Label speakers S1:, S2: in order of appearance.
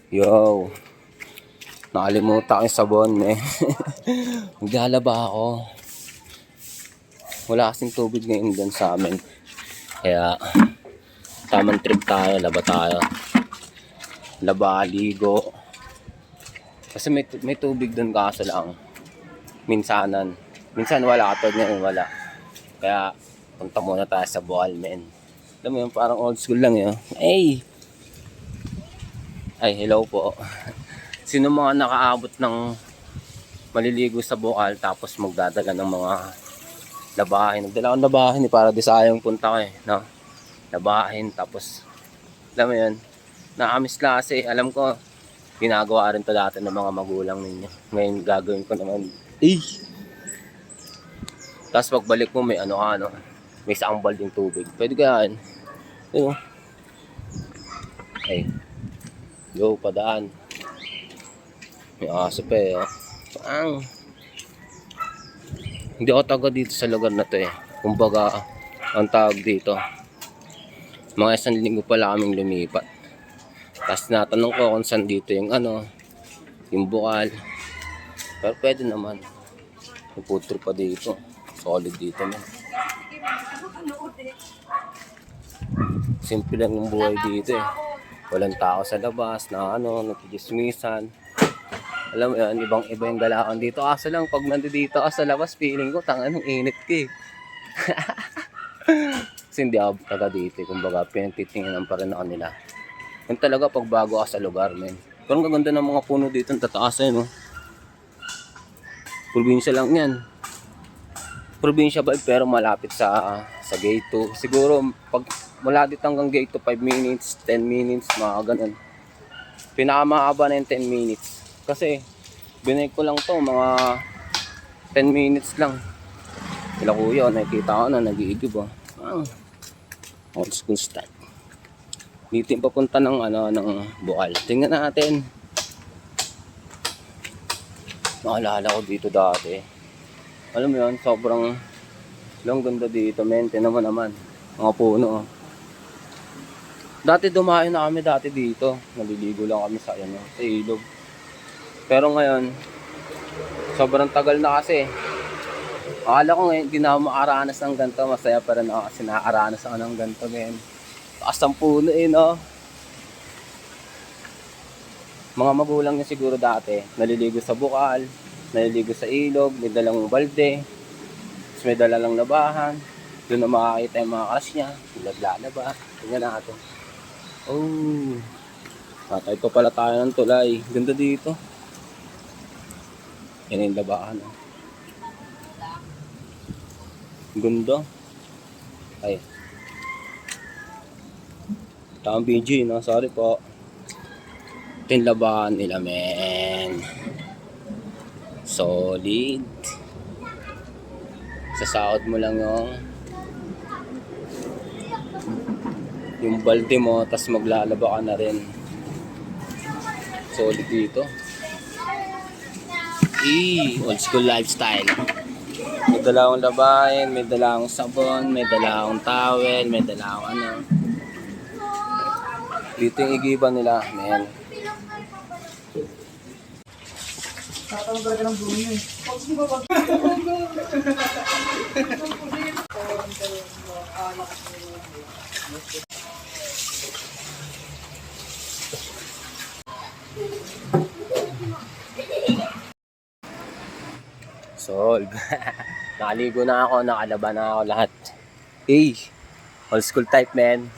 S1: Yo, nakalimutan ko yung sabon eh. Maglalaba ako. Wala kasing tubig ngayon dyan sa amin. Kaya, tamang trip tayo, laba tayo. Laba, ligo. Kasi may tubig dun kaso lang. Minsanan. Minsan wala, kapag ngayon wala. Kaya, punta muna tayo sa Bohal, men. Alam mo yun, parang old school lang yun. Hey! Ay, hello po. Sino mga nakaabot ng maliligo sa Bohal tapos magdadala ng mga labahin. Nagdala akong labahin para di sayang punta ko eh. No? Labahin tapos alam mo yun, nakamiss lang kasi alam ko ginagawa rin to dati ng mga magulang ninyo. Ngayon gagawin ko naman. Eh! Tapos pagbalik mo may may isang balding tubig. Pwede kayaan. Yun. Ay. Go, padaan. May aso pa eh. Hindi ako taga dito sa lugar na to eh. Kumbaga, ang tawag dito. Mga isang linggo pala kaming lumipat. Tapos natanong ko kung saan dito yung yung Bohal. Pero pwede naman. May food trip pa dito. Solid dito man. Simple lang yung buhay dito eh. Walang tao sa labas na nagkikismisan. Alam mo yan, ibang-iba yung galakan dito. Kaso lang, pag nandito ka sa labas, feeling ko, tangan ng init ka eh. Kasi hindi ako taga dito. Kumbaga, pinagtitinginan pa rin ako nila. Yan talaga pag bago ka sa lugar, men. Pero ang gaganda ng mga puno dito, ang tataas eh, no? Probinsya lang yan. Probinsya ba, pero malapit sa gate 2. Siguro, pag mula dito hanggang gate 2, 5 minutes, 10 minutes, mga ganun. Pinakamahaba na yung 10 minutes. Kasi, binay ko lang to mga 10 minutes lang. Sila kuya, nakikita ko na, nag-iigib oh. Old school style. Dito yung papunta ng Bohal. Tingnan natin. Naalala ko dito dati. Alam mo yun, sobrang lang ganda dito, men. Tingnan mo naman. Mga puno oh. Dati dumayo na kami dito. Naliligo lang kami sa sa ilog. Pero ngayon, sobrang tagal na kasi. Akala ko ngayon, hindi na ako makaranas ng ganito. Masaya pa rin ako kasi nakaranas ako ng ganito ngayon. Taas ang puno eh, no? Mga magulang niya siguro dati, naliligo sa bukal, naliligo sa ilog, may dalang balde, tapos may dalang labahan. Doon na makakita yung mga crush niya, naglalaba. Tingnan natin. Oh, natay pa pala tayo ng tulay. Ganda dito. Yan yung labahan. Oh. Ganda. Ay. Tamang BG, no? Sorry po. Ito yung labahan nila, men. Solid. Sasahod mo lang yung balde mo, tas maglalaba ka na rin. Solid dito. Old school lifestyle. May dala akong labahin, may dala akong sabon, may dala akong towel, may dala akong Dito yung igiban nila, men.
S2: Tatawag talaga ng buhay eh. Pag di ba pag...
S1: Solve. Nakaligo na ako, nakalaba na ako lahat. Old school type, man.